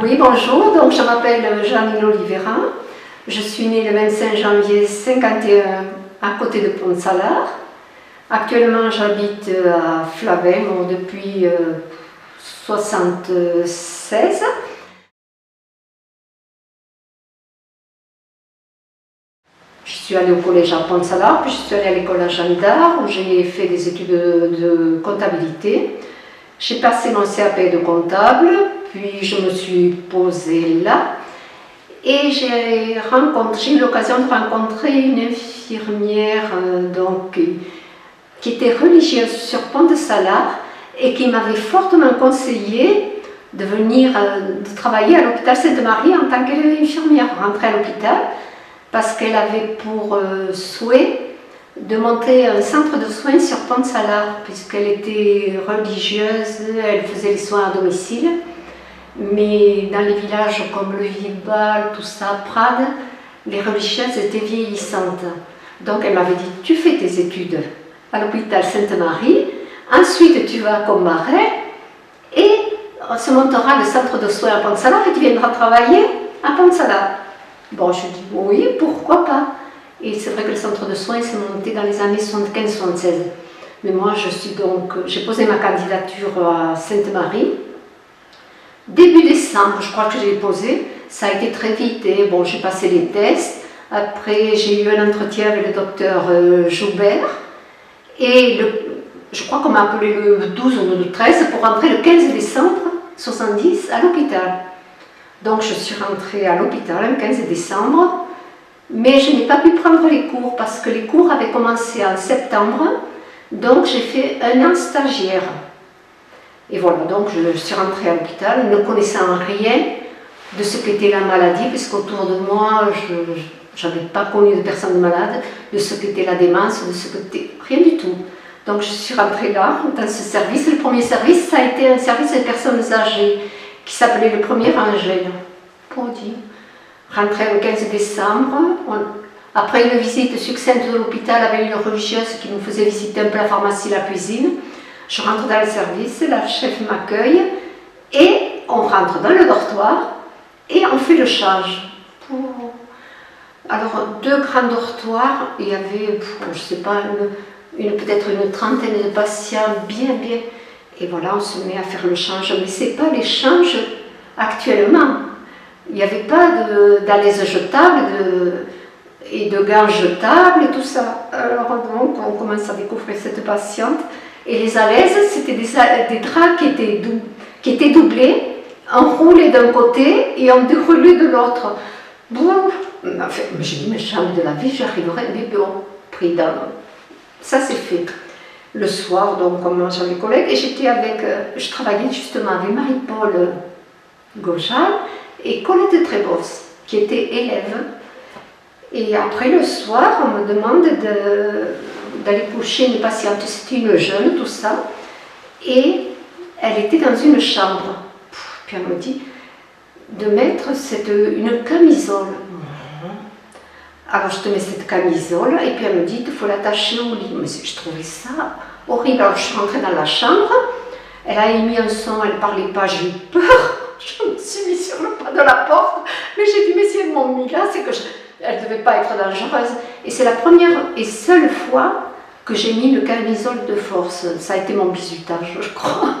Oui, bonjour, donc je m'appelle Janine Oliveira, je suis née le 25 janvier 51 à côté de Pont-Salard. Actuellement j'habite à Flavin depuis 1976. Je suis allée au collège à Pont-Salard, puis je suis allée à l'école à Jeanne d'Arc où j'ai fait des études de comptabilité. J'ai passé mon CAP de comptable, puis je me suis posée là et j'ai eu l'occasion de rencontrer une infirmière qui était religieuse sur Pont-de-Salard et qui m'avait fortement conseillé de venir de travailler à l'hôpital Sainte-Marie en tant qu'infirmière, rentrer à l'hôpital parce qu'elle avait pour souhait de monter un centre de soins sur Pont-Salard, puisqu'elle était religieuse, elle faisait les soins à domicile, mais dans les villages comme le Vibal, tout ça, Prades, les religieuses étaient vieillissantes. Donc elle m'avait dit, tu fais tes études à l'hôpital Sainte-Marie, ensuite tu vas à Combaret, et on se montera le centre de soins à Pont-Salard et tu viendras travailler à Pont-Salard. Bon, je dis oui, pourquoi pas. Et c'est vrai que le centre de soins s'est monté dans les années 75-76. Mais moi, j'ai posé ma candidature à Sainte-Marie. Début décembre, je crois que j'ai posé. Ça a été très vite. Et bon, j'ai passé les tests. Après, j'ai eu un entretien avec le docteur Joubert. Et je crois qu'on m'a appelé le 12 ou le 13 pour rentrer le 15 décembre 70 à l'hôpital. Donc, je suis rentrée à l'hôpital le 15 décembre. Mais je n'ai pas pu prendre les cours parce que les cours avaient commencé en septembre, donc j'ai fait un an stagiaire. Et voilà, donc je suis rentrée à l'hôpital, ne connaissant rien de ce qu'était la maladie, puisqu'autour de moi, je n'avais pas connu de personnes malades, de ce qu'était la démence, de ce qu'était rien du tout. Donc je suis rentrée là, dans ce service. Le premier service, ça a été un service de personnes âgées, qui s'appelait le premier Angèle. Pour dire. Rentrée le 15 décembre, après une visite succincte de l'hôpital avec une religieuse qui nous faisait visiter un peu la pharmacie, la cuisine, je rentre dans le service, la chef m'accueille et on rentre dans le dortoir et on fait le charge. Alors, deux grands dortoirs, il y avait, je ne sais pas, peut-être une trentaine de patients, bien. Et voilà, on se met à faire le change, mais ce n'est pas les changes actuellement. Il n'y avait pas d'alaises jetables et de gants jetables et tout ça. Alors donc, on commence à découvrir cette patiente. Et les alaises, c'était des draps qui étaient doublés, enroulés d'un côté et en déroulés de l'autre. Bon, enfin, j'ai dit, mais jamais de la vie, j'arriverai, mais bon, pris dans... Ça, c'est fait. Le soir, donc, on mange avec les collègues. Et je travaillais justement avec Marie-Paul Gojal et Colette Trébos, qui était élève. Et après le soir, on me demande d'aller coucher une patiente, c'était une jeune, tout ça, et elle était dans une chambre. Puis elle me dit de mettre une camisole. Alors je te mets cette camisole, et puis elle me dit qu'il faut l'attacher au lit. Mais je trouvais ça horrible. Alors je suis rentrée dans la chambre, elle a émis un son, elle ne parlait pas, j'ai eu peur. Je me suis mise sur le pas de la porte, mais j'ai dit, mais si elles m'ont mis là, c'est qu'elle ne devait pas être dangereuse. Et c'est la première et seule fois que j'ai mis une camisole de force. Ça a été mon bizutage, je crois.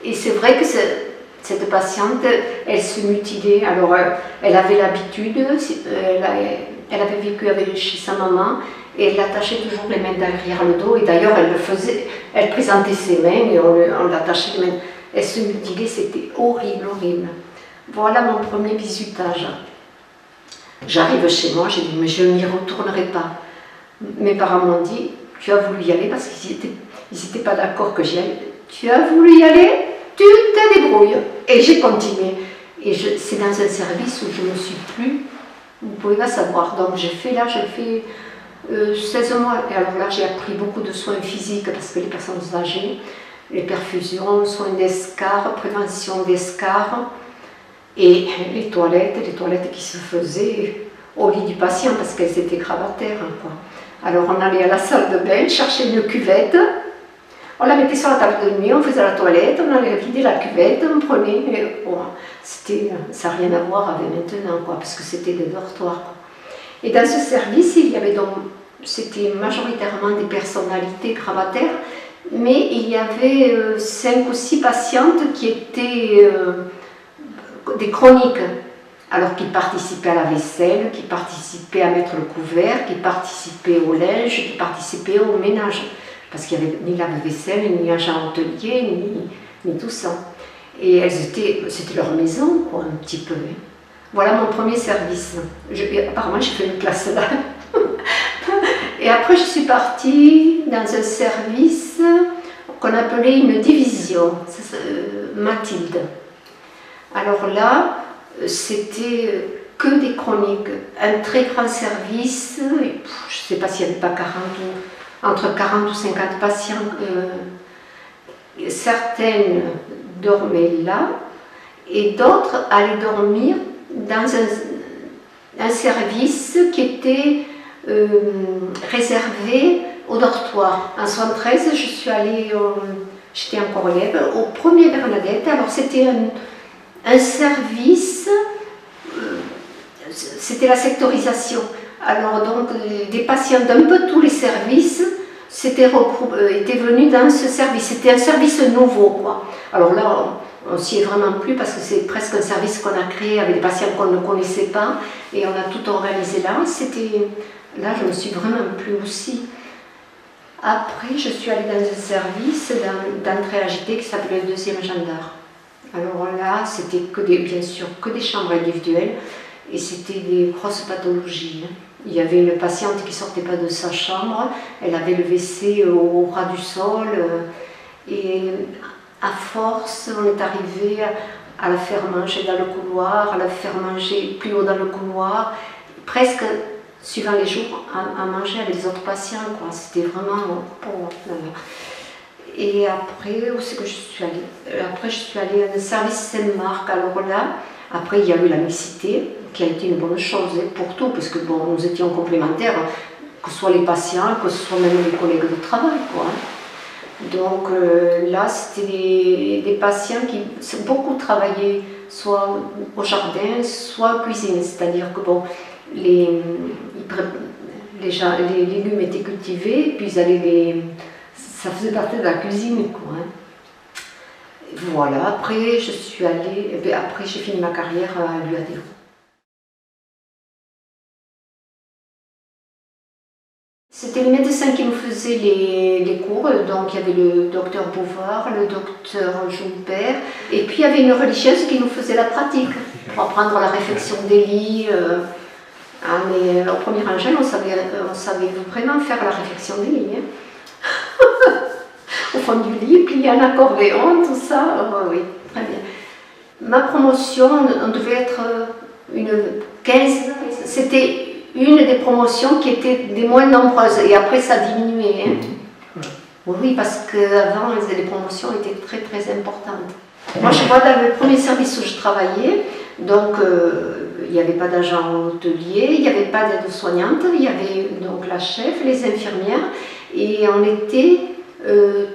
Et c'est vrai que cette patiente, elle se mutilait. Alors, elle avait l'habitude, elle avait vécu chez sa maman, et elle attachait toujours les mains derrière le dos. Et d'ailleurs, elle présentait ses mains et on l'attachait les mains. Elle se mutilait, c'était horrible. Voilà mon premier bizutage. J'arrive chez moi, j'ai dit, mais je n'y retournerai pas. Mes parents m'ont dit, tu as voulu y aller parce qu'ils n'étaient pas d'accord que j'y aille. Tu as voulu y aller, tu te débrouilles. Et j'ai continué. Et c'est dans un service où je ne suis plus, vous ne pouvez pas savoir. Donc j'ai fait 16 mois. Et alors là, j'ai appris beaucoup de soins physiques parce que les personnes âgées, les perfusions, soins d'escarres, prévention d'escarres et les toilettes qui se faisaient au lit du patient parce qu'elles étaient gravataires, quoi. Alors on allait à la salle de bain chercher une cuvette, On la mettait sur la table de nuit, on faisait la toilette, on allait vider la cuvette, on prenait. Bon, ça n'a rien à voir avec maintenant, quoi, parce que c'était des dortoirs, quoi. Et dans ce service, il y avait donc, c'était majoritairement des personnalités gravataires, mais il y avait 5 ou 6 patientes qui étaient des chroniques. Alors qui participaient à la vaisselle, qui participaient à mettre le couvert, qui participaient au linge, qui participaient au ménage. Parce qu'il n'y avait ni lave-vaisselle, ni agent hôtelier, ni tout ça. Et c'était leur maison, quoi, un petit peu. Voilà mon premier service. Apparemment, j'ai fait une classe là. Et après, je suis partie dans un service qu'on appelait une division, Mathilde. Alors là, c'était que des chroniques, un très grand service, je ne sais pas s'il n'y avait pas entre 40 ou 50 patients, certaines dormaient là, et d'autres allaient dormir dans un service qui était réservé au dortoir. En 1973, je suis allée, j'étais encore élève, au premier Bernadette. Alors c'était un service, c'était la sectorisation. Alors donc des patients d'un peu tous les services étaient venus dans ce service. C'était un service nouveau, quoi. Alors là, on s'y est vraiment plu parce que c'est presque un service qu'on a créé avec des patients qu'on ne connaissait pas et on a tout organisé là. Là, je me suis vraiment plu aussi. Après, je suis allée dans un service d'entrée agitée qui s'appelait le 2e gendarme. Alors là, c'était bien sûr que des chambres individuelles et c'était des grosses pathologies. Il y avait une patiente qui ne sortait pas de sa chambre, elle avait le WC au ras du sol et à force, on est arrivé à la faire manger dans le couloir, à la faire manger plus haut dans le couloir, presque suivant les jours, à manger avec les autres patients, quoi. C'était vraiment... Et après, où c'est que je suis allée? Après, je suis allée à un service Saint-Marc. Alors là, après, il y a eu la mixité, qui a été une bonne chose pour tout, parce que bon, nous étions complémentaires, que ce soit les patients, que ce soit même les collègues de travail, quoi. Donc là, c'était des patients qui beaucoup travaillaient, soit au jardin, soit en cuisine. C'est-à-dire que bon, les légumes étaient cultivés, puis ça faisait partie de la cuisine, quoi. Voilà, après je suis allée, après j'ai fini ma carrière à l'UADO. C'était les médecins qui nous faisaient les cours, donc il y avait le docteur Bouvard, le docteur Joubert, et puis il y avait une religieuse qui nous faisait la pratique, pour apprendre la réflexion des lits. Mais au premier rangel, on savait vraiment faire la réflexion des lits. Hein. Au fond du lit, plier un accordéon, tout ça, oui, très bien. Ma promotion, on devait être une 15, c'était une des promotions qui était des moins nombreuses, et après ça diminuait. Hein. Oui, parce qu'avant, les promotions étaient très très importantes. Moi, je vois dans le premier service où je travaillais, donc il n'y avait pas d'agent hôtelier, il n'y avait pas d'aide-soignante, il y avait donc la chef, les infirmières, et on était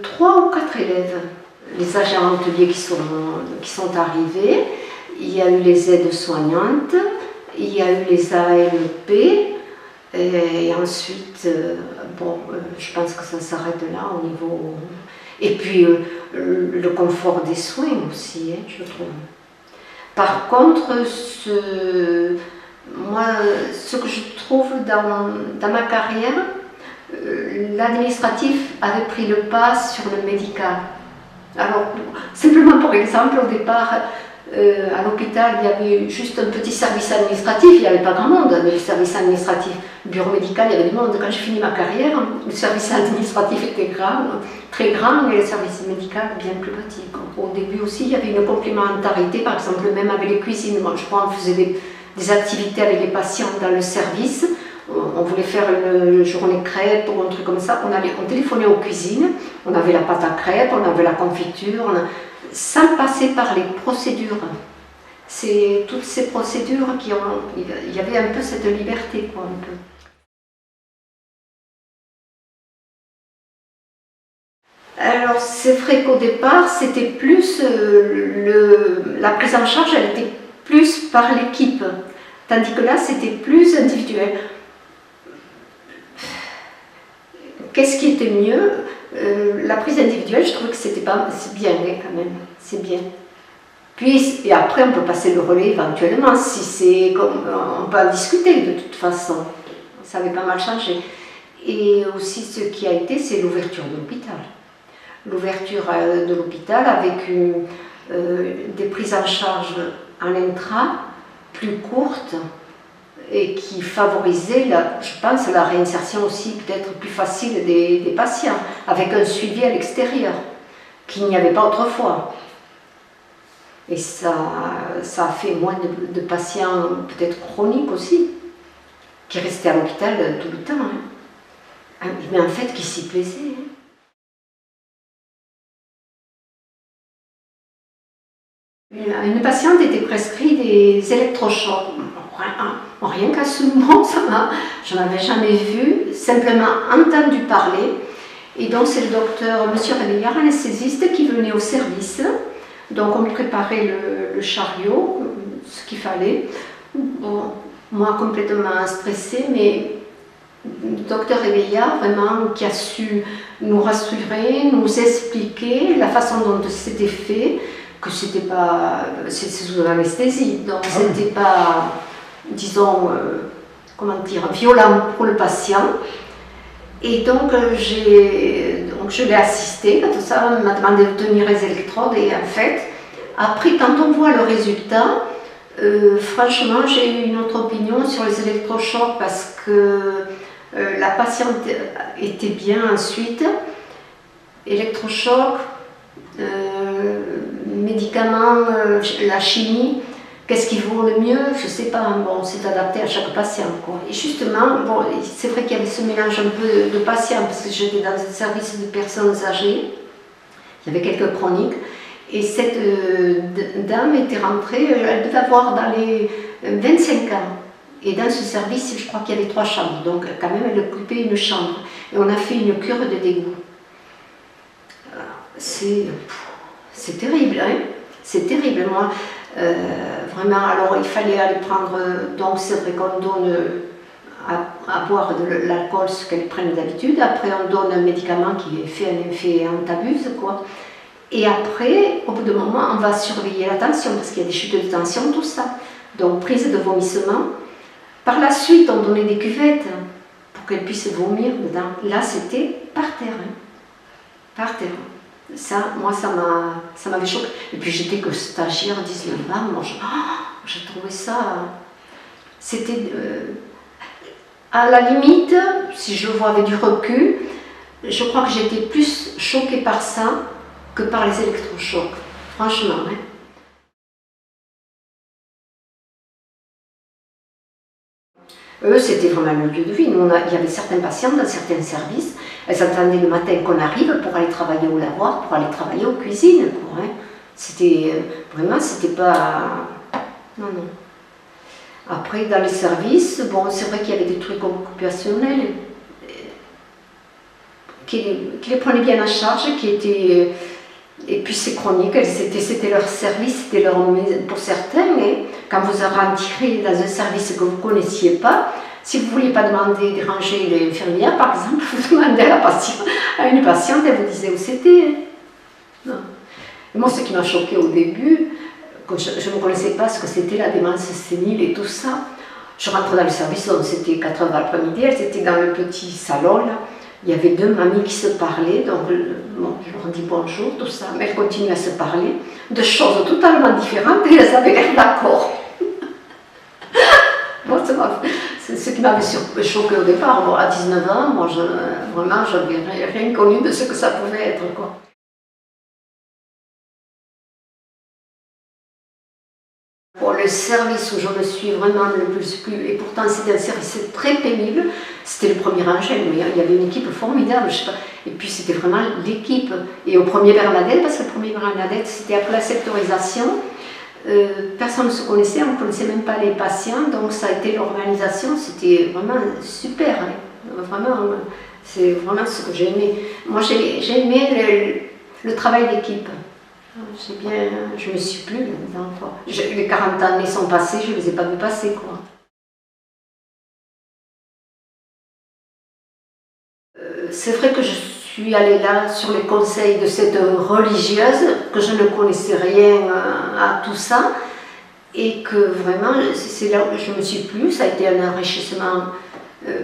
3 ou 4 élèves. Les agents hôteliers qui sont arrivés, il y a eu les aides-soignantes, il y a eu les AMP, et ensuite, bon, je pense que ça s'arrête là au niveau... Et puis le confort des soins aussi, hein, je trouve. Par contre, moi, ce que je trouve dans ma carrière, l'administratif avait pris le pas sur le médical. Alors, simplement pour exemple, au départ, à l'hôpital, il y avait juste un petit service administratif, il n'y avait pas grand monde, mais le service administratif, le bureau médical, il y avait du monde. Quand j'ai fini ma carrière, le service administratif était grand, très grand, et le service médical bien plus petit. Au début aussi, il y avait une complémentarité, par exemple, même avec les cuisines. Moi, je crois qu'on faisait des activités avec les patients dans le service. On voulait faire une journée crêpe ou un truc comme ça, on téléphonait aux cuisines, on avait la pâte à crêpes, on avait la confiture, sans passer par les procédures. C'est toutes ces procédures il y avait un peu cette liberté, quoi, un peu. Alors c'est vrai qu'au départ, c'était plus la prise en charge, elle était plus par l'équipe, tandis que là, c'était plus individuel. Qu'est-ce qui était mieux? La prise individuelle, je trouvais que c'était pas, c'est bien quand même, c'est bien. Puis, et après, on peut passer le relais éventuellement, si c'est comme, on peut en discuter de toute façon. Ça avait pas mal changé. Et aussi, ce qui a été, c'est l'ouverture de l'hôpital. L'ouverture de l'hôpital avec des prises en charge en intra plus courtes et qui favorisaient, je pense, la réinsertion aussi peut-être plus facile des patients, avec un suivi à l'extérieur, qu'il n'y avait pas autrefois. Et ça a fait moins de patients peut-être chroniques aussi, qui restaient à l'hôpital tout le temps. Hein. Mais en fait, qui s'y plaisaient. Hein. Une patiente était prescrite des électrochocs. Rien qu'à ce moment, je n'en avais jamais vu, simplement entendu parler. Et donc c'est le docteur, monsieur Réveillard, anesthésiste, qui venait au service. Donc on préparait le chariot, ce qu'il fallait. Bon, moi complètement stressée, mais le docteur Réveillard, vraiment, qui a su nous rassurer, nous expliquer la façon dont c'était fait, que c'était pas, c'est sous anesthésie, donc c'était pas, disons, comment dire, violent pour le patient. Et donc je l'ai assisté, tout ça, on m'a demandé de tenir les électrodes, et en fait, après, quand on voit le résultat, franchement, j'ai eu une autre opinion sur les électrochocs parce que la patiente était bien ensuite. Électrochoc, médicaments, la chimie, qu'est-ce qui vaut le mieux? Je ne sais pas, bon, c'est adapté à chaque patient, quoi. Et justement, bon, c'est vrai qu'il y avait ce mélange un peu de patients, parce que j'étais dans un service de personnes âgées, il y avait quelques chroniques, et cette dame était rentrée, elle devait avoir dans les 25 ans. Et dans ce service, je crois qu'il y avait 3 chambres, donc quand même elle occupait une chambre. Et on a fait une cure de dégoût. C'est terrible, hein? C'est terrible. Moi, vraiment, alors il fallait aller prendre, donc c'est vrai qu'on donne à boire de l'alcool, ce qu'elles prennent d'habitude. Après, on donne un médicament qui fait un effet antabuse, quoi. Et après, au bout d'un moment, on va surveiller la tension, parce qu'il y a des chutes de tension, tout ça. Donc, prise de vomissement. Par la suite, on donnait des cuvettes pour qu'elle puisse vomir dedans. Là, c'était par terre. Hein. Par terre. Ça, moi, ça m'avait choqué. Et puis, j'étais que stagiaire, 19 ans. Moi, je trouvais ça... C'était... à la limite, si je le vois avec du recul, je crois que j'étais plus choquée par ça que par les électrochocs. Franchement, hein. Eux, c'était vraiment le lieu de vie. Nous, il y avait certains patients dans certains services, elles attendaient le matin qu'on arrive pour aller travailler au lavoir, pour aller travailler aux cuisines. Hein. C'était vraiment, c'était pas... Non, non. Après, dans les services, bon, c'est vrai qu'il y avait des trucs occupationnels qui les prenaient bien en charge, qui étaient... Et puis c'est chronique, c'était leur service, c'était leur maison pour certains, mais quand vous rentrez dans un service que vous ne connaissiez pas, si vous ne vouliez pas demander, déranger l'infirmière, par exemple, vous demandez à une patiente, elle vous disait où c'était. Non. Et moi, ce qui m'a choqué au début, quand je ne connaissais pas ce que c'était la démence sénile et tout ça, je rentre dans le service, c'était 4 h l'après-midi, elles étaient dans le petit salon là. Il y avait 2 mamies qui se parlaient, donc bon, je leur dis bonjour, tout ça, mais elles continuent à se parler de choses totalement différentes et elles avaient l'air d'accord. Bon, c'est ce qui m'avait choqué au départ. Bon, à 19 ans, moi, vraiment, je n'avais rien connu de ce que ça pouvait être, quoi. Pour le service où je me suis vraiment le plus plu, et pourtant c'était un service très pénible, c'était le premier Angèle, mais il y avait une équipe formidable, je sais pas. Et puis c'était vraiment l'équipe. Et au premier Bernadette, parce que le premier Bernadette, c'était après la sectorisation, personne ne se connaissait, on ne connaissait même pas les patients, donc ça a été l'organisation, c'était vraiment super. Hein. Vraiment, C'est vraiment ce que j'ai aimé. Moi, j'ai aimé le travail d'équipe. Je me suis plu là-dedans, quoi. Les 40 années sont passées, je ne les ai pas vu passer, quoi. C'est vrai que je suis allée là sur les conseils de cette religieuse, que je ne connaissais rien à tout ça, et que vraiment, c'est là où je me suis plu. Ça a été un enrichissement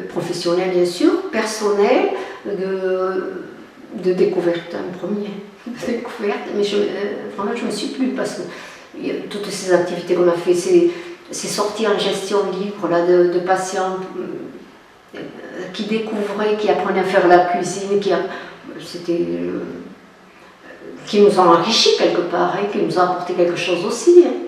professionnel, bien sûr, personnel, de découverte en premier. De découverte, mais vraiment, je me suis plu parce que toutes ces activités qu'on a fait, ces sorties en gestion libre là, de patients qui découvraient, qui apprenaient à faire la cuisine, qui nous ont enrichis quelque part, hein, qui nous ont apporté quelque chose aussi. Hein.